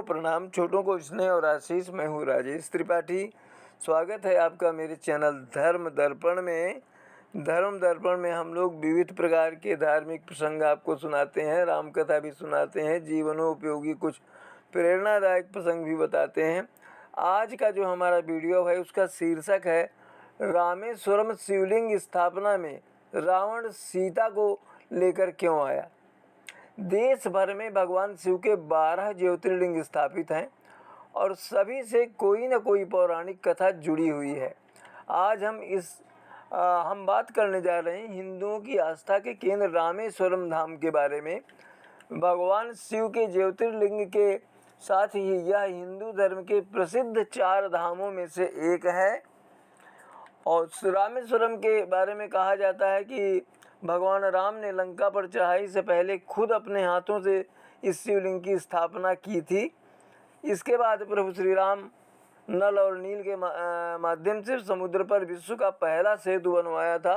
को प्रणाम, छोटों को स्नेह और आशीष। मैं हूँ राजेश त्रिपाठी। स्वागत है आपका मेरे चैनल धर्म दर्पण में। धर्म दर्पण में हम लोग विविध प्रकार के धार्मिक प्रसंग आपको सुनाते हैं, राम कथा भी सुनाते हैं, जीवनोपयोगी कुछ प्रेरणादायक प्रसंग भी बताते हैं। आज का जो हमारा वीडियो है उसका शीर्षक है रामेश्वरम शिवलिंग स्थापना में रावण सीता को लेकर क्यों आया। देश भर में भगवान शिव के 12 ज्योतिर्लिंग स्थापित हैं और सभी से कोई न कोई पौराणिक कथा जुड़ी हुई है। आज हम बात करने जा रहे हैं हिंदुओं की आस्था के केंद्र रामेश्वरम धाम के बारे में। भगवान शिव के ज्योतिर्लिंग के साथ ही यह हिंदू धर्म के प्रसिद्ध 4 धामों में से एक है। और रामेश्वरम के बारे में कहा जाता है कि भगवान राम ने लंका पर चढ़ाई से पहले खुद अपने हाथों से इस शिवलिंग की स्थापना की थी। इसके बाद प्रभु श्री राम नल और नील के माध्यम से समुद्र पर विश्व का पहला सेतु बनवाया था।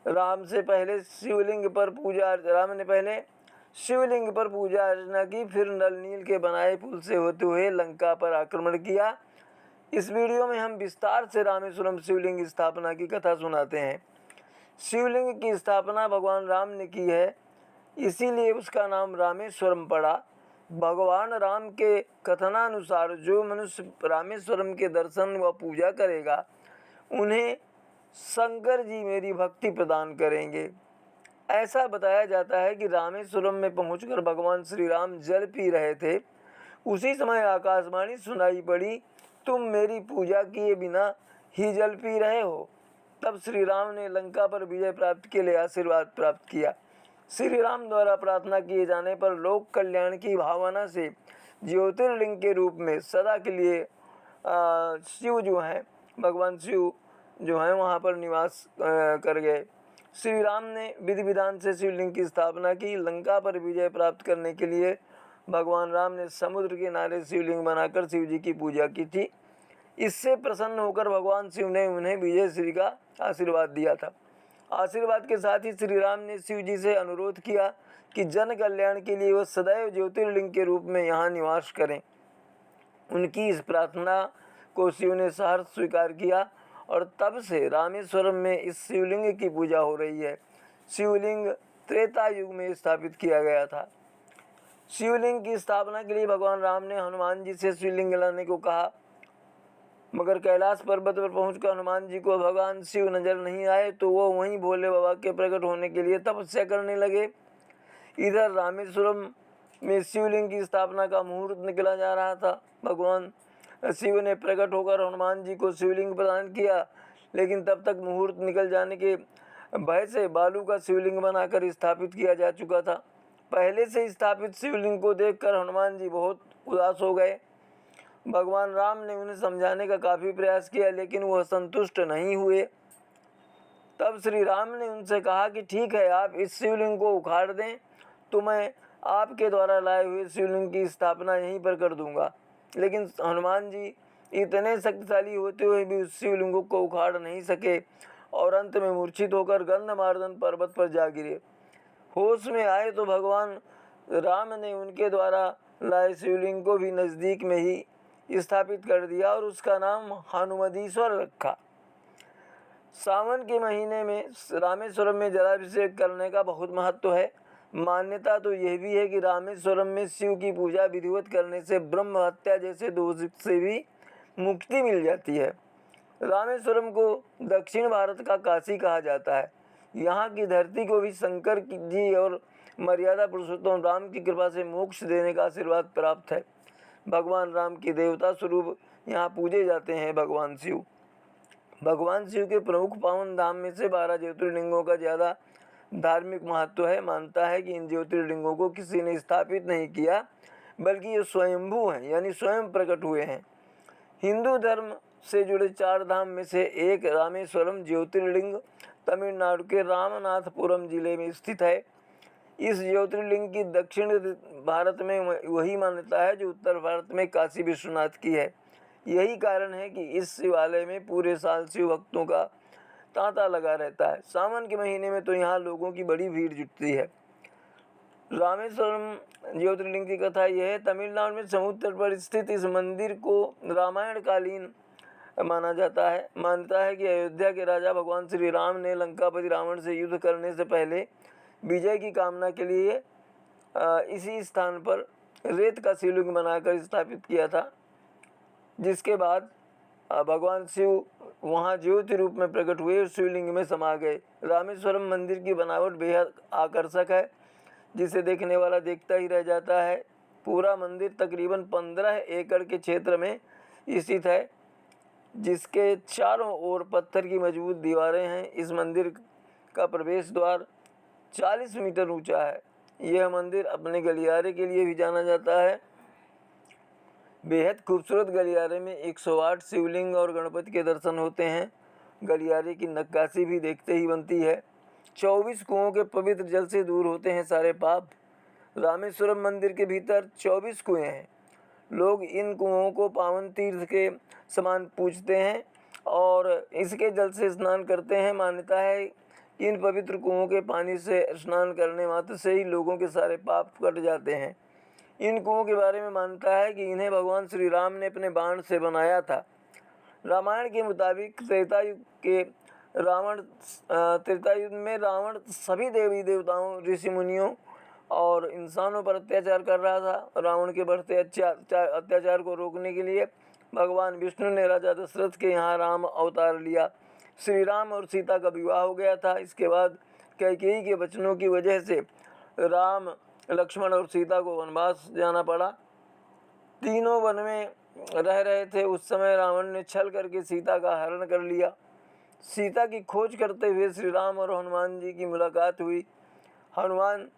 राम ने पहले शिवलिंग पर पूजा अर्चना की, फिर नल नील के बनाए पुल से होते हुए लंका पर आक्रमण किया। इस वीडियो में हम विस्तार से रामेश्वरम शिवलिंग स्थापना की कथा सुनाते हैं। शिवलिंग की स्थापना भगवान राम ने की है, इसीलिए उसका नाम रामेश्वरम पड़ा। भगवान राम के कथनानुसार जो मनुष्य रामेश्वरम के दर्शन व पूजा करेगा उन्हें शंकर जी मेरी भक्ति प्रदान करेंगे। ऐसा बताया जाता है कि रामेश्वरम में पहुंचकर भगवान श्री राम जल पी रहे थे। उसी समय आकाशवाणी सुनाई पड़ी, तुम मेरी पूजा किए बिना ही जल पी रहे हो। तब श्री राम ने लंका पर विजय प्राप्त के लिए आशीर्वाद प्राप्त किया। श्री राम द्वारा प्रार्थना किए जाने पर लोक कल्याण की भावना से ज्योतिर्लिंग के रूप में सदा के लिए शिव जो हैं, भगवान शिव जो हैं वहाँ पर निवास कर गए। श्री राम ने विधि विधान से शिवलिंग की स्थापना की। लंका पर विजय प्राप्त करने के लिए भगवान राम ने समुद्र के किनारे शिवलिंग बनाकर शिव जी की पूजा की थी। इससे प्रसन्न होकर भगवान शिव ने उन्हें विजय श्री का आशीर्वाद दिया था। आशीर्वाद के साथ ही श्री राम ने शिव जी से अनुरोध किया कि जन कल्याण के लिए वह सदैव ज्योतिर्लिंग के रूप में यहाँ निवास करें। उनकी इस प्रार्थना को शिव ने सहर्ष स्वीकार किया और तब से रामेश्वरम में इस शिवलिंग की पूजा हो रही है। शिवलिंग त्रेता युग में स्थापित किया गया था। शिवलिंग की स्थापना के लिए भगवान राम ने हनुमान जी से शिवलिंग लाने को कहा, मगर कैलाश पर्वत पर पहुंचकर हनुमान जी को भगवान शिव नजर नहीं आए तो वो वहीं भोले बाबा के प्रकट होने के लिए तपस्या करने लगे। इधर रामेश्वरम में शिवलिंग की स्थापना का मुहूर्त निकला जा रहा था। भगवान शिव ने प्रकट होकर हनुमान जी को शिवलिंग प्रदान किया, लेकिन तब तक मुहूर्त निकल जाने के भय से बालू का शिवलिंग बनाकर स्थापित किया जा चुका था। पहले से स्थापित शिवलिंग को देखकर हनुमान जी बहुत उदास हो गए। भगवान राम ने उन्हें समझाने का काफ़ी प्रयास किया, लेकिन वह संतुष्ट नहीं हुए। तब श्री राम ने उनसे कहा कि ठीक है, आप इस शिवलिंग को उखाड़ दें तो मैं आपके द्वारा लाए हुए शिवलिंग की स्थापना यहीं पर कर दूंगा। लेकिन हनुमान जी इतने शक्तिशाली होते हुए भी उस शिवलिंग को उखाड़ नहीं सके और अंत में मूर्छित होकर गंधमार्दन पर्वत पर जा गिरे। होश में आए तो भगवान राम ने उनके द्वारा लाए शिवलिंग को भी नज़दीक में ही स्थापित कर दिया और उसका नाम हनुमदीश्वर रखा। सावन के महीने में रामेश्वरम में जलाभिषेक करने का बहुत महत्व है। मान्यता तो यह भी है कि रामेश्वरम में शिव की पूजा विधिवत करने से ब्रह्म हत्या जैसे दोष से भी मुक्ति मिल जाती है। रामेश्वरम को दक्षिण भारत का काशी कहा जाता है। यहाँ की धरती को भी शंकर जी और मर्यादा पुरुषोत्तम राम की कृपा से मोक्ष देने का आशीर्वाद प्राप्त है। भगवान राम के देवता स्वरूप यहाँ पूजे जाते हैं भगवान शिव। भगवान शिव के प्रमुख पावन धाम में से 12 ज्योतिर्लिंगों का ज़्यादा धार्मिक महत्व है। मानता है कि इन ज्योतिर्लिंगों को किसी ने स्थापित नहीं किया, बल्कि ये स्वयंभू हैं, यानी स्वयं प्रकट हुए हैं। हिंदू धर्म से जुड़े 4 धाम में से एक रामेश्वरम ज्योतिर्लिंग तमिलनाडु के रामनाथपुरम जिले में स्थित है। इस ज्योतिर्लिंग की दक्षिण भारत में वही मान्यता है जो उत्तर भारत में काशी विश्वनाथ की है। यही कारण है कि इस शिवालय में पूरे साल शिव भक्तों का तांता लगा रहता है। सावन के महीने में तो यहाँ लोगों की बड़ी भीड़ जुटती है। रामेश्वरम ज्योतिर्लिंग की कथा यह है, तमिलनाडु में समुद्र तट पर स्थित इस मंदिर को रामायण कालीन माना जाता है। मानता है कि अयोध्या के राजा भगवान श्री राम ने लंकापति रावण से युद्ध करने से पहले विजय की कामना के लिए इसी स्थान पर रेत का शिवलिंग बनाकर स्थापित किया था, जिसके बाद भगवान शिव वहां ज्योति रूप में प्रकट हुए और शिवलिंग में समा गए। रामेश्वरम मंदिर की बनावट बेहद आकर्षक है, जिसे देखने वाला देखता ही रह जाता है। पूरा मंदिर तकरीबन 15 एकड़ के क्षेत्र में स्थित है, जिसके चारों ओर पत्थर की मजबूत दीवारें हैं। इस मंदिर का प्रवेश द्वार 40 मीटर ऊंचा है। यह मंदिर अपने गलियारे के लिए भी जाना जाता है। बेहद खूबसूरत गलियारे में 108 शिवलिंग और गणपति के दर्शन होते हैं। गलियारे की नक्काशी भी देखते ही बनती है। 24 कुओं के पवित्र जल से दूर होते हैं सारे पाप। रामेश्वरम मंदिर के भीतर 24 कुएं हैं। लोग इन कुओं को पावन तीर्थ के समान पूजते हैं और इसके जल से स्नान करते हैं। मान्यता है कि इन पवित्र कुओं के पानी से स्नान करने मात्र से ही लोगों के सारे पाप कट जाते हैं। इन कुओं के बारे में मानता है कि इन्हें भगवान श्री राम ने अपने बाण से बनाया था। रामायण के मुताबिक त्रेता युग में रावण सभी देवी देवताओं, ऋषि मुनियों और इंसानों पर अत्याचार कर रहा था। रावण के बढ़ते अत्याचार को रोकने के लिए भगवान विष्णु ने राजा दशरथ के यहाँ राम अवतार लिया। श्री राम और सीता का विवाह हो गया था। इसके बाद कैकेयी के वचनों की वजह से राम, लक्ष्मण और सीता को वनवास जाना पड़ा। तीनों वन में रह रहे थे। उस समय रावण ने छल करके सीता का हरण कर लिया। सीता की खोज करते हुए श्री राम और हनुमान जी की मुलाकात हुई। हनुमान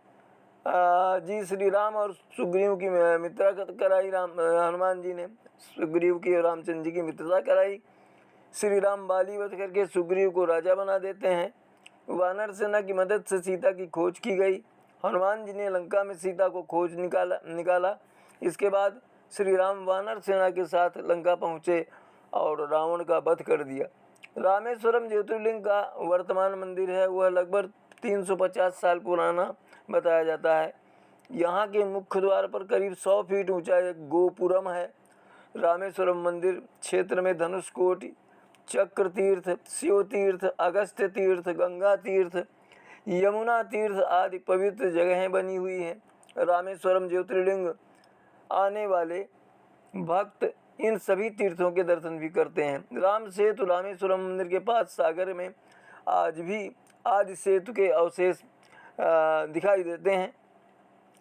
जी श्री राम और सुग्रीव की मित्रता कराई। हनुमान जी ने सुग्रीव की और रामचंद्र जी की मित्रता कराई। श्री राम बाली वध करके सुग्रीव को राजा बना देते हैं। वानर सेना की मदद से सीता की खोज की गई। हनुमान जी ने लंका में सीता को खोज निकाला। इसके बाद श्री राम वानर सेना के साथ लंका पहुँचे और रावण का वध कर दिया। रामेश्वरम ज्योतिर्लिंग का वर्तमान मंदिर है, वह लगभग 350 साल पुराना बताया जाता है। यहाँ के मुख्य द्वार पर करीब 100 फीट ऊंचा एक गोपुरम है। रामेश्वरम मंदिर क्षेत्र में धनुषकोटि, चक्र तीर्थ, शिव तीर्थ, अगस्त्य तीर्थ, गंगा तीर्थ, यमुना तीर्थ आदि पवित्र जगहें बनी हुई हैं। रामेश्वरम ज्योतिर्लिंग आने वाले भक्त इन सभी तीर्थों के दर्शन भी करते हैं। राम सेतु रामेश्वरम मंदिर के पास सागर में आज भी आदि सेतु के अवशेष दिखाई देते हैं।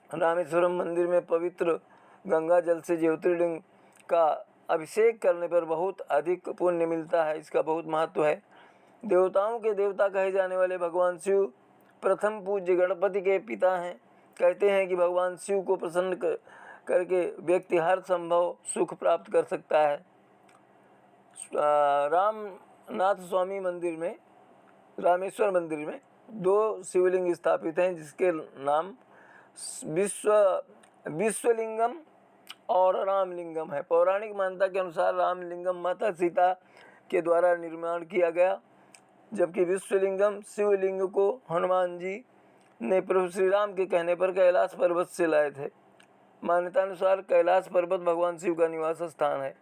रामेश्वरम मंदिर में पवित्र गंगा जल से ज्योतिर्लिंग का अभिषेक करने पर बहुत अधिक पुण्य मिलता है। इसका बहुत महत्व है। देवताओं के देवता कहे जाने वाले भगवान शिव प्रथम पूज्य गणपति के पिता हैं। कहते हैं कि भगवान शिव को प्रसन्न करके व्यक्ति हर संभव सुख प्राप्त कर सकता है। रामनाथ स्वामी मंदिर में, रामेश्वर मंदिर में 2 शिवलिंग स्थापित हैं, जिसके नाम विश्वलिंगम और रामलिंगम है। पौराणिक मान्यता के अनुसार रामलिंगम माता सीता के द्वारा निर्माण किया गया, जबकि विश्वलिंगम शिवलिंग को हनुमान जी ने प्रभु श्री राम के कहने पर कैलाश पर्वत से लाए थे। मान्यता अनुसार कैलाश पर्वत भगवान शिव का निवास स्थान है।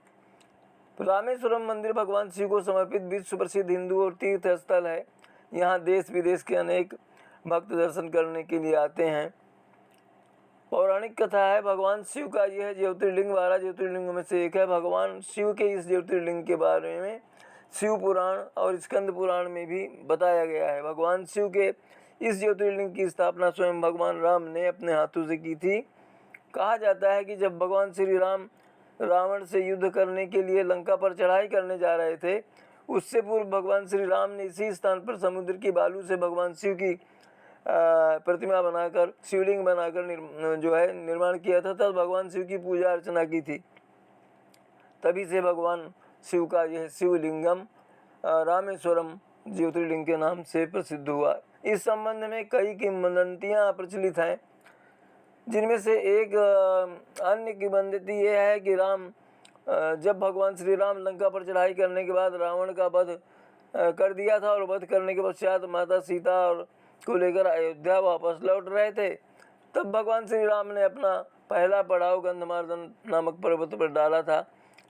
रामेश्वरम मंदिर भगवान शिव को समर्पित विश्व प्रसिद्ध हिंदू और तीर्थ स्थल है। यहाँ देश विदेश के अनेक भक्त दर्शन करने के लिए आते हैं। पौराणिक कथा है, भगवान शिव का यह ज्योतिर्लिंग 12 ज्योतिर्लिंगों में से एक है। भगवान शिव के इस ज्योतिर्लिंग के बारे में शिव पुराण और स्कंद पुराण में भी बताया गया है। भगवान शिव के इस ज्योतिर्लिंग की स्थापना स्वयं भगवान राम ने अपने हाथों से की थी। कहा जाता है कि जब भगवान श्री राम रावण से युद्ध करने के लिए लंका पर चढ़ाई करने जा रहे थे, उससे पूर्व भगवान श्री राम ने इसी स्थान पर समुद्र की बालू से भगवान शिव की प्रतिमा बनाकर, शिवलिंग बनाकर निर्माण किया था। तब भगवान शिव की पूजा अर्चना की थी। तभी से भगवान शिव का यह शिवलिंगम रामेश्वरम ज्योतिर्लिंग के नाम से प्रसिद्ध हुआ। इस संबंध में कई किंवदंतियाँ प्रचलित हैं, जिनमें से एक अन्य किंवदंती यह है कि जब भगवान श्री राम लंका पर चढ़ाई करने के बाद रावण का वध कर दिया था और वध करने के पश्चात माता सीता को लेकर अयोध्या वापस लौट रहे थे, तब भगवान श्री राम ने अपना पहला पड़ाव गंधमार्दन नामक पर्वत पर डाला था।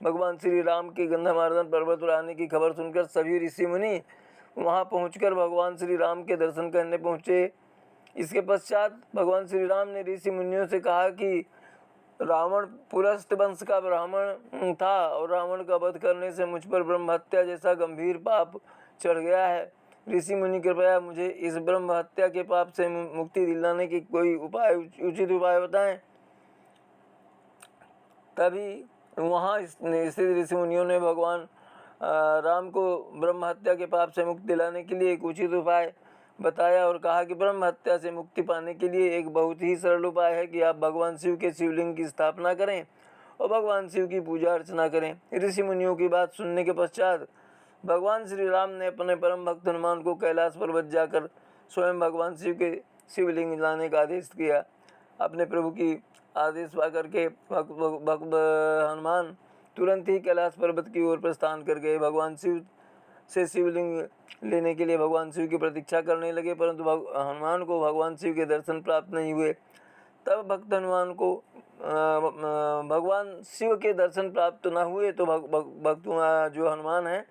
भगवान श्री राम के गंधमार्दन पर्वत पर आने की खबर सुनकर सभी ऋषि मुनि वहां पहुंचकर भगवान श्री राम के दर्शन करने पहुंचे। इसके पश्चात भगवान श्री राम ने ऋषि मुनियों से कहा कि रावण पुलस्त वंश का ब्राह्मण था और रावण का वध करने से मुझ पर ब्रह्म हत्या जैसा गंभीर पाप चढ़ गया है। ऋषि मुनि कृपया मुझे इस ब्रह्म हत्या के पाप से मुक्ति दिलाने की कोई उचित उपाय बताएं। तभी वहाँ स्थित ऋषि मुनियों ने भगवान राम को ब्रह्म हत्या के पाप से मुक्ति दिलाने के लिए एक उचित उपाय बताया और कहा कि ब्रह्म हत्या से मुक्ति पाने के लिए एक बहुत ही सरल उपाय है कि आप भगवान शिव के शिवलिंग की स्थापना करें और भगवान शिव की पूजा अर्चना करें। ऋषि मुनियों की बात सुनने के पश्चात भगवान श्री राम ने अपने परम भक्त हनुमान को कैलाश पर्वत जाकर स्वयं भगवान शिव के शिवलिंग लाने का आदेश किया। अपने प्रभु की आदेश पा करके हनुमान तुरंत ही कैलाश पर्वत की ओर प्रस्थान कर गए। भगवान शिव से शिवलिंग लेने के लिए भगवान शिव की प्रतीक्षा करने लगे, परंतु हनुमान को भगवान शिव के दर्शन प्राप्त नहीं हुए। तब भक्त हनुमान को भगवान शिव के दर्शन प्राप्त न हुए तो भक्त जो हनुमान हैं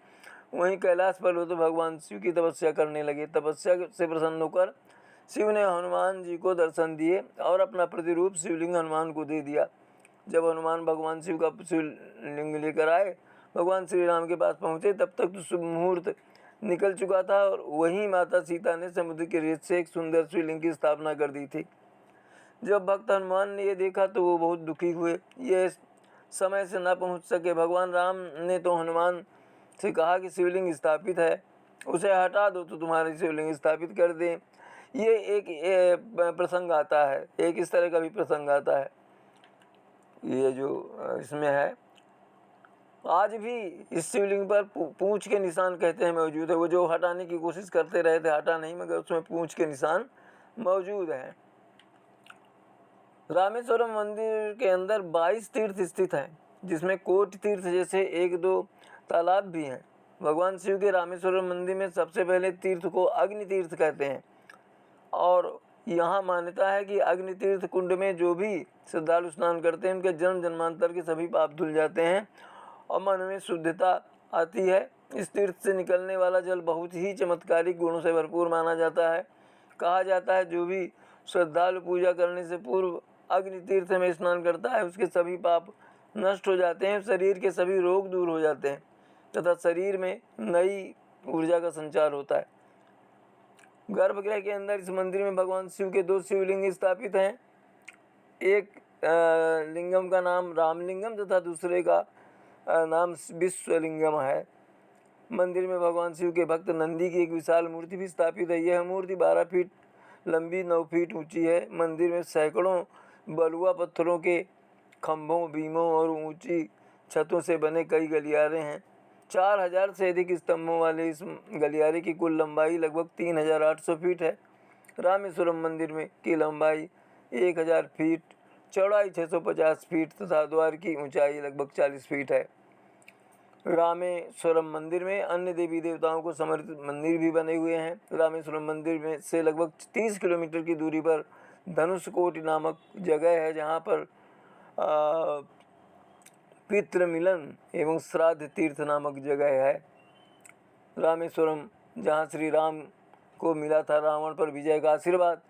वहीं कैलाश पर्वत तो भगवान शिव की तपस्या करने लगे। तपस्या से प्रसन्न होकर शिव ने हनुमान जी को दर्शन दिए और अपना प्रतिरूप शिवलिंग हनुमान को दे दिया। जब हनुमान भगवान शिव का शिवलिंग लेकर आए, भगवान श्री राम के पास पहुँचे, तब तक तो शुभ मुहूर्त निकल चुका था और वहीं माता सीता ने समुद्र के रेत से एक सुंदर शिवलिंग की स्थापना कर दी थी। जब भक्त हनुमान ने ये देखा तो वो बहुत दुखी हुए, ये समय से न पहुँच सके। भगवान राम ने तो हनुमान से कहा कि शिवलिंग स्थापित है, उसे हटा दो तो तुम्हारी शिवलिंग स्थापित कर दें। ये एक प्रसंग आता है, एक इस तरह का भी प्रसंग आता है, ये जो इसमें है। आज भी इस शिवलिंग पर पूंछ के निशान कहते हैं मौजूद है। वो जो हटाने की कोशिश करते रहे थे, हटा नहीं, मगर उसमें पूंछ के निशान मौजूद हैं। रामेश्वरम मंदिर के अंदर 22 तीर्थ स्थित हैं, जिसमें कोटि तीर्थ जैसे 1-2 तालाब भी हैं। भगवान शिव के रामेश्वरम मंदिर में सबसे पहले तीर्थ को अग्नि तीर्थ कहते हैं और यहाँ मान्यता है कि अग्नि तीर्थ कुंड में जो भी श्रद्धालु स्नान करते हैं उनके जन्म जन्मांतर के सभी पाप धुल जाते हैं और मन में शुद्धता आती है। इस तीर्थ से निकलने वाला जल बहुत ही चमत्कारिक गुणों से भरपूर माना जाता है। कहा जाता है जो भी श्रद्धालु पूजा करने से पूर्व अग्नि तीर्थ में स्नान करता है उसके सभी पाप नष्ट हो जाते हैं, शरीर के सभी रोग दूर हो जाते हैं तथा शरीर में नई ऊर्जा का संचार होता है। गर्भगृह के अंदर इस मंदिर में भगवान शिव के 2 शिवलिंग स्थापित हैं। एक लिंगम का नाम रामलिंगम तथा दूसरे का नाम विश्वलिंगम है। मंदिर में भगवान शिव के भक्त नंदी की एक विशाल मूर्ति भी स्थापित है। यह मूर्ति 12 फीट लंबी, 9 फीट ऊंची है। मंदिर में सैकड़ों बलुआ पत्थरों के खंभों, बीमों और ऊंची छतों से बने कई गलियारे हैं। 4000 से अधिक स्तंभों वाले इस गलियारे की कुल लंबाई लगभग 3800 फीट है। रामेश्वरम मंदिर में की लंबाई 1000 फीट, चौड़ाई 650 फीट तथा द्वार की ऊंचाई लगभग 40 फीट है। रामेश्वरम मंदिर में अन्य देवी देवताओं को समर्पित मंदिर भी बने हुए हैं। रामेश्वरम मंदिर में से लगभग 30 किलोमीटर की दूरी पर धनुषकोटि नामक जगह है, जहाँ पर पितृ मिलन एवं श्राद्ध तीर्थ नामक जगह है। रामेश्वरम जहाँ श्री राम को मिला था रावण पर विजय का आशीर्वाद।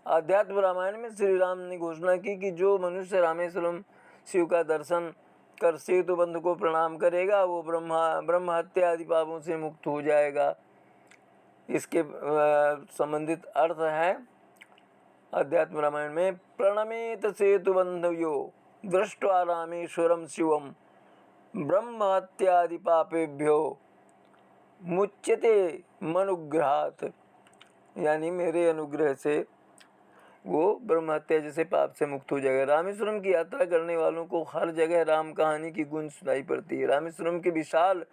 आध्यात्म रामायण में श्री राम ने घोषणा की कि जो मनुष्य रामेश्वरम शिव का दर्शन कर सेतु बंध को प्रणाम करेगा वो ब्रह्म हत्या आदि पापों से मुक्त हो जाएगा। इसके संबंधित अर्थ है अध्यात्म रामायण में, प्रणमेत सेतु बंधयो दृष्ट्वा रामेश्वरम शिवम ब्रह्म हत्यादि पापेभ्यो मुच्यते मनुग्रहात्, यानी मेरे अनुग्रह से वो ब्रह्म हत्या जैसे पाप से मुक्त हो जाएगा। रामेश्वरम की यात्रा करने वालों को हर जगह राम कहानी की गूंज सुनाई पड़ती है। रामेश्वरम के विशाल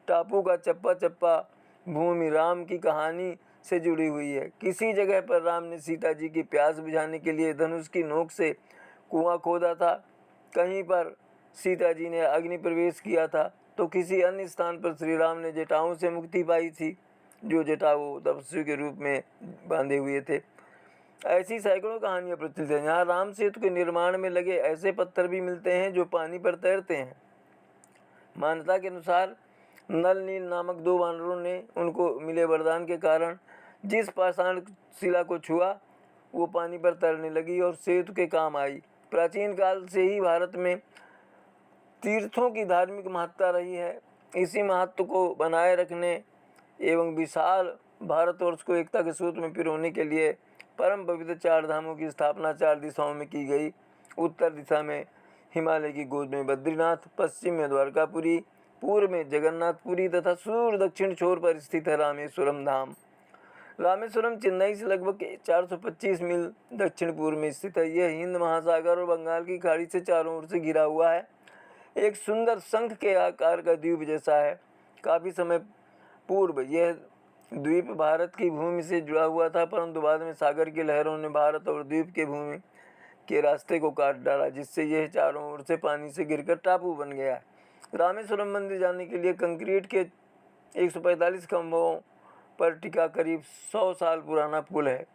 टापू का चप्पा चप्पा भूमि राम की कहानी से जुड़ी हुई है। किसी जगह पर राम ने सीता जी की प्यास बुझाने के लिए धनुष की नोक से कुआं खोदा था, कहीं पर सीता जी ने अग्नि प्रवेश किया था, तो किसी अन्य स्थान पर श्री राम ने जटाओं से मुक्ति पाई थी, जो जटा वो तपस्वी के रूप में बांधे हुए थे। ऐसी सैकड़ों कहानियाँ प्रचलित हैं। यहाँ राम सेतु के निर्माण में लगे ऐसे पत्थर भी मिलते हैं जो पानी पर तैरते हैं। मान्यता के अनुसार नल नील नामक 2 वानरों ने उनको मिले वरदान के कारण जिस पाषाण शिला को छुआ वो पानी पर तैरने लगी और सेतु के काम आई। प्राचीन काल से ही भारत में तीर्थों की धार्मिक महत्ता रही है। इसी महत्व को बनाए रखने एवं विशाल भारतवर्ष को एकता के सूत्र में पिरोने के लिए परम पवित्र 4 धामों की स्थापना 4 दिशाओं में की गई। उत्तर दिशा में हिमालय की गोद में बद्रीनाथ, पश्चिम में द्वारकापुरी, पूर्व में जगन्नाथपुरी तथा सूर्य दक्षिण छोर पर स्थित है रामेश्वरम धाम। रामेश्वरम चेन्नई से लगभग 425 मील दक्षिण पूर्व में स्थित है। यह हिंद महासागर और बंगाल की खाड़ी से चारों ओर से घिरा हुआ है। एक सुंदर शंख के आकार का द्वीप जैसा है। काफ़ी समय पूर्व यह द्वीप भारत की भूमि से जुड़ा हुआ था, परंतु बाद में सागर की लहरों ने भारत और द्वीप के भूमि के रास्ते को काट डाला, जिससे यह चारों ओर से पानी से घिरकर टापू बन गया। रामेश्वरम मंदिर जाने के लिए कंक्रीट के 145 खंभों पर टिका करीब 100 साल पुराना पुल है।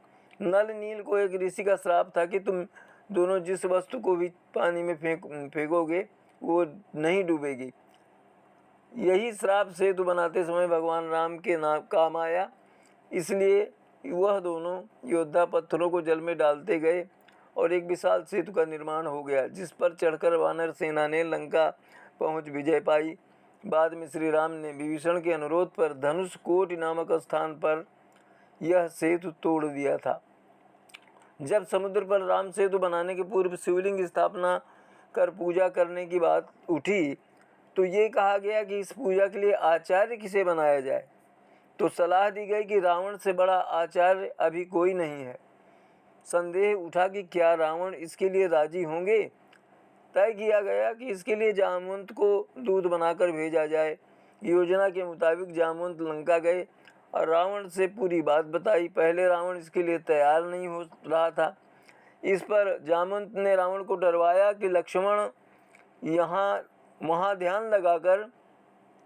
नल नील को एक ऋषि का श्राप था कि तुम दोनों जिस वस्तु को भी पानी में फेंकोगे वो नहीं डूबेगी। यही श्राप सेतु बनाते समय भगवान राम के नाम काम आया, इसलिए वह दोनों योद्धा पत्थरों को जल में डालते गए और एक विशाल सेतु का निर्माण हो गया, जिस पर चढ़कर वानर सेना ने लंका पहुंच विजय पाई। बाद में श्री राम ने विभीषण के अनुरोध पर धनुष कोटि नामक स्थान पर यह सेतु तोड़ दिया था। जब समुद्र पर राम सेतु बनाने के पूर्व शिवलिंग स्थापना कर पूजा करने की बात उठी तो ये कहा गया कि इस पूजा के लिए आचार्य किसे बनाया जाए। तो सलाह दी गई कि रावण से बड़ा आचार्य अभी कोई नहीं है। संदेह उठा कि क्या रावण इसके लिए राजी होंगे। तय किया गया कि इसके लिए जामवंत को दूत बनाकर भेजा जाए। योजना के मुताबिक जामवंत लंका गए और रावण से पूरी बात बताई। पहले रावण इसके लिए तैयार नहीं हो रहा था। इस पर जामवंत ने रावण को डरवाया कि लक्ष्मण यहाँ वहाँ ध्यान लगाकर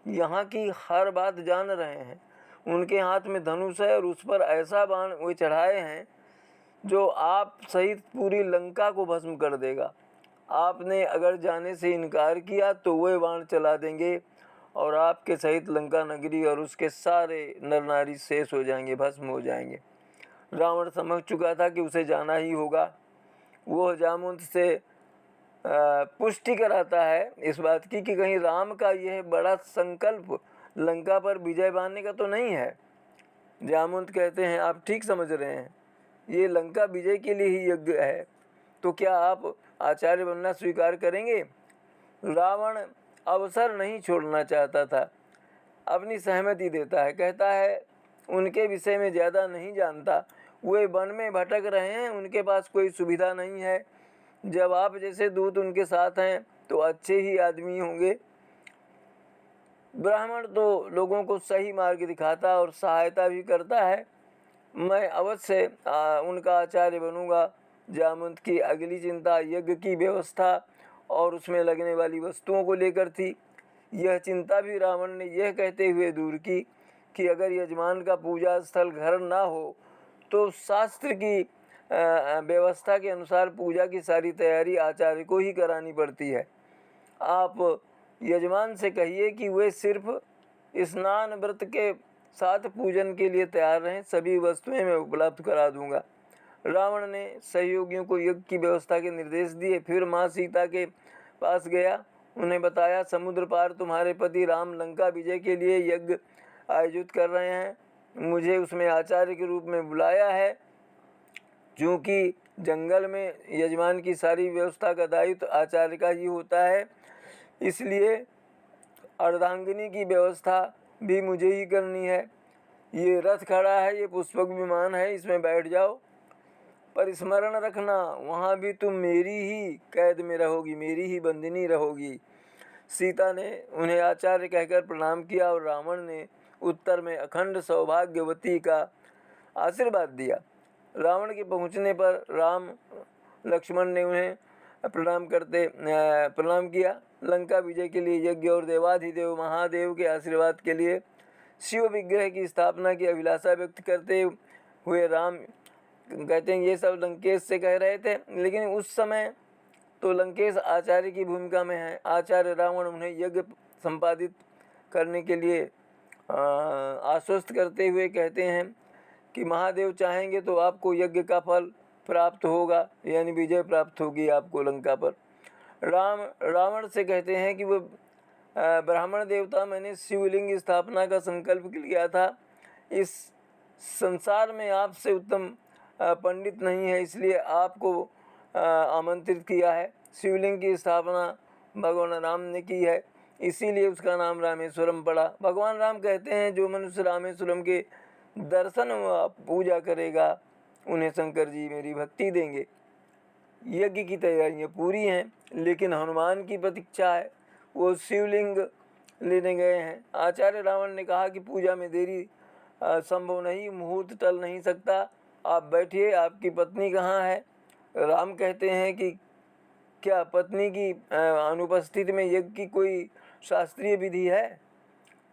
यहाँ की हर बात जान रहे हैं। उनके हाथ में धनुष है और उस पर ऐसा बाण वे चढ़ाए हैं जो आप सहित पूरी लंका को भस्म कर देगा। आपने अगर जाने से इनकार किया तो वे बाण चला देंगे और आपके सहित लंका नगरी और उसके सारे नर नारी शेष हो जाएंगे, भस्म हो जाएंगे। रावण समझ चुका था कि उसे जाना ही होगा। वह जामवंत से पुष्टि कराता है इस बात की कि कहीं राम का यह बड़ा संकल्प लंका पर विजय पाने का तो नहीं है। जामवंत कहते हैं, आप ठीक समझ रहे हैं, ये लंका विजय के लिए ही यज्ञ है, तो क्या आप आचार्य बनना स्वीकार करेंगे। रावण अवसर नहीं छोड़ना चाहता था, अपनी सहमति देता है। कहता है उनके विषय में ज़्यादा नहीं जानता, वे वन में भटक रहे हैं, उनके पास कोई सुविधा नहीं है। जब आप जैसे दूत उनके साथ हैं तो अच्छे ही आदमी होंगे। ब्राह्मण तो लोगों को सही मार्ग दिखाता और सहायता भी करता है। मैं अवश्य उनका आचार्य बनूंगा। जामवंत की अगली चिंता यज्ञ की व्यवस्था और उसमें लगने वाली वस्तुओं को लेकर थी। यह चिंता भी रावण ने यह कहते हुए दूर की कि अगर यजमान का पूजा स्थल घर ना हो तो शास्त्र की व्यवस्था के अनुसार पूजा की सारी तैयारी आचार्य को ही करानी पड़ती है। आप यजमान से कहिए कि वे सिर्फ स्नान व्रत के साथ पूजन के लिए तैयार रहें, सभी वस्तुएं मैं उपलब्ध करा दूंगा। रावण ने सहयोगियों को यज्ञ की व्यवस्था के निर्देश दिए। फिर माँ सीता के पास गया, उन्हें बताया समुद्र पार तुम्हारे पति राम लंका विजय के लिए यज्ञ आयोजित कर रहे हैं, मुझे उसमें आचार्य के रूप में बुलाया है। चूँकि जंगल में यजमान की सारी व्यवस्था का दायित्व आचार्य का ही होता है, इसलिए अर्धांगिनी की व्यवस्था भी मुझे ही करनी है। ये रथ खड़ा है, ये पुष्पक विमान है, इसमें बैठ जाओ, पर स्मरण रखना वहाँ भी तुम मेरी ही कैद में रहोगी, मेरी ही बंदिनी रहोगी। सीता ने उन्हें आचार्य कहकर प्रणाम किया और रावण ने उत्तर में अखंड सौभाग्यवती का आशीर्वाद दिया। रावण के पहुँचने पर राम लक्ष्मण ने उन्हें प्रणाम किया। लंका विजय के लिए यज्ञ और देवाधिदेव महादेव के आशीर्वाद के लिए शिव विग्रह की स्थापना की अभिलाषा व्यक्त करते हुए राम कहते हैं ये सब लंकेश से कह रहे थे, लेकिन उस समय तो लंकेश आचार्य की भूमिका में है। आचार्य रावण उन्हें यज्ञ संपादित करने के लिए आश्वस्त करते हुए कहते हैं कि महादेव चाहेंगे तो आपको यज्ञ का फल प्राप्त होगा, यानी विजय प्राप्त होगी आपको लंका पर। रावण से कहते हैं कि वो ब्राह्मण देवता, मैंने शिवलिंग स्थापना का संकल्प लिया था, इस संसार में आपसे उत्तम पंडित नहीं है, इसलिए आपको आमंत्रित किया है। शिवलिंग की स्थापना भगवान राम ने की है, इसीलिए उसका नाम रामेश्वरम पड़ा। भगवान राम कहते हैं जो मनुष्य रामेश्वरम के दर्शन पूजा करेगा उन्हें शंकर जी मेरी भक्ति देंगे। यज्ञ की तैयारियां पूरी हैं, लेकिन हनुमान की प्रतीक्षा है, वो शिवलिंग लेने गए हैं। आचार्य रावण ने कहा कि पूजा में देरी संभव नहीं, मुहूर्त टल नहीं सकता, आप बैठिए, आपकी पत्नी कहाँ है? राम कहते हैं कि क्या पत्नी की अनुपस्थिति में यज्ञ की कोई शास्त्रीय विधि है?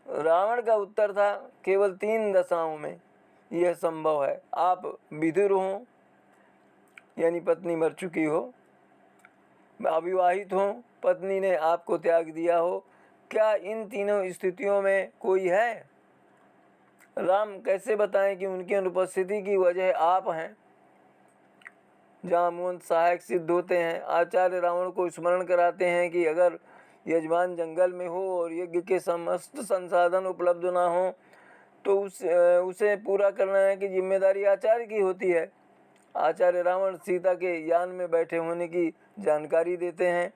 रावण का उत्तर था केवल 3 दशाओं में यह संभव है। आप विधुर हो, यानी पत्नी मर चुकी हो, अविवाहित हो, पत्नी ने आपको त्याग दिया हो, क्या इन तीनों स्थितियों में कोई है? राम कैसे बताएं कि उनकी अनुपस्थिति की वजह आप हैं? जामवंत सहायक सिद्ध होते हैं। आचार्य रावण को स्मरण कराते हैं कि अगर यजमान जंगल में हो और यज्ञ के समस्त संसाधन उपलब्ध ना हो तो उसे पूरा करने की जिम्मेदारी आचार्य की होती है। आचार्य रावण सीता के यान में बैठे होने की जानकारी देते हैं।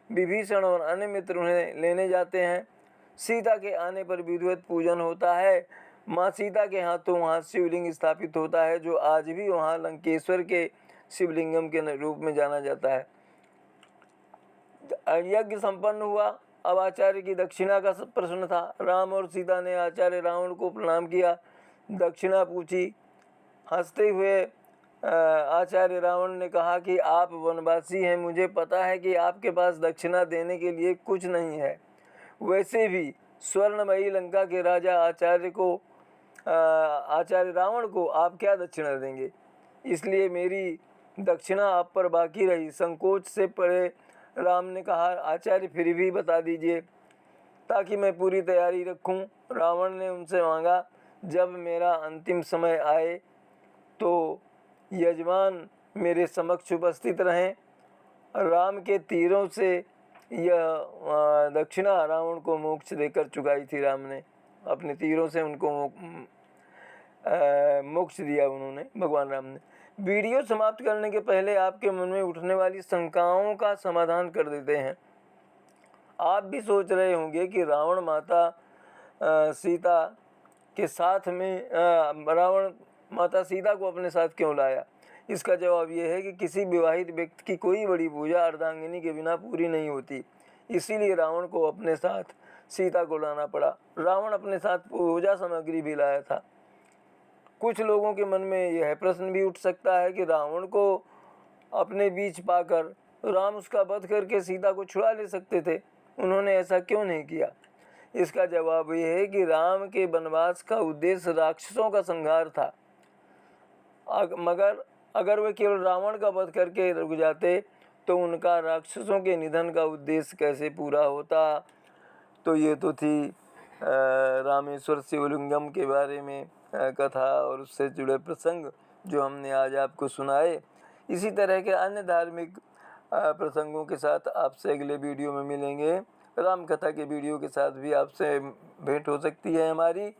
विभीषण और अन्य मित्र उन्हें लेने जाते हैं। सीता के आने पर विधिवत पूजन होता है। माँ सीता के हाथों वहाँ शिवलिंग स्थापित होता है, जो आज भी वहाँ लंकेश्वर के शिवलिंगम के रूप में जाना जाता है। यज्ञ संपन्न हुआ। अब आचार्य की दक्षिणा का प्रश्न था। राम और सीता ने आचार्य रावण को प्रणाम किया, दक्षिणा पूछी। हंसते हुए आचार्य रावण ने कहा कि आप वनवासी हैं, मुझे पता है कि आपके पास दक्षिणा देने के लिए कुछ नहीं है। वैसे भी स्वर्णमयी लंका के राजा आचार्य रावण को आप क्या दक्षिणा देंगे? इसलिए मेरी दक्षिणा आप पर बाकी रही। संकोच से परे राम ने कहा, आचार्य फिर भी बता दीजिए ताकि मैं पूरी तैयारी रखूं। रावण ने उनसे मांगा, जब मेरा अंतिम समय आए तो यजमान मेरे समक्ष उपस्थित रहें। राम के तीरों से यह दक्षिणा रावण को मोक्ष देकर चुकाई थी। राम ने अपने तीरों से उनको मोक्ष दिया उन्होंने, भगवान राम ने। वीडियो समाप्त करने के पहले आपके मन में उठने वाली शंकाओं का समाधान कर देते हैं। आप भी सोच रहे होंगे कि रावण माता सीता के साथ में रावण माता सीता को अपने साथ क्यों लाया? इसका जवाब ये है कि किसी विवाहित व्यक्ति की कोई बड़ी पूजा अर्धांगिनी के बिना पूरी नहीं होती, इसीलिए रावण को अपने साथ सीता को लाना पड़ा। रावण अपने साथ पूजा सामग्री भी लाया था। कुछ लोगों के मन में यह प्रश्न भी उठ सकता है कि रावण को अपने बीच पाकर राम उसका वध करके सीता को छुड़ा ले सकते थे, उन्होंने ऐसा क्यों नहीं किया? इसका जवाब यह है कि राम के वनवास का उद्देश्य राक्षसों का संहार था। मगर अगर वे केवल रावण का वध करके रुक जाते तो उनका राक्षसों के निधन का उद्देश्य कैसे पूरा होता? तो ये तो थी रामेश्वर शिवलिंगम के बारे में कथा और उससे जुड़े प्रसंग जो हमने आज आपको सुनाए। इसी तरह के अन्य धार्मिक प्रसंगों के साथ आपसे अगले वीडियो में मिलेंगे। राम कथा के वीडियो के साथ भी आपसे भेंट हो सकती है हमारी।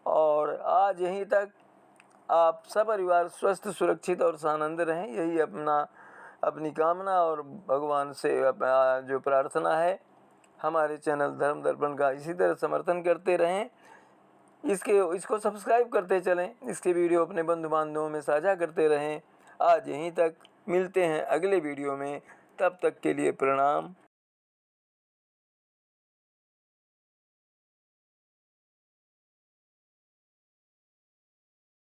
और आज यहीं तक। आप सब परिवार स्वस्थ, सुरक्षित और सानंद रहें, यही अपनी कामना और भगवान से जो प्रार्थना है। हमारे चैनल धर्म दर्पण का इसी तरह समर्थन करते रहें, इसको सब्सक्राइब करते चलें, इसके वीडियो अपने बंधु बांधवों में साझा करते रहें। आज यहीं तक, मिलते हैं अगले वीडियो में, तब तक के लिए प्रणाम।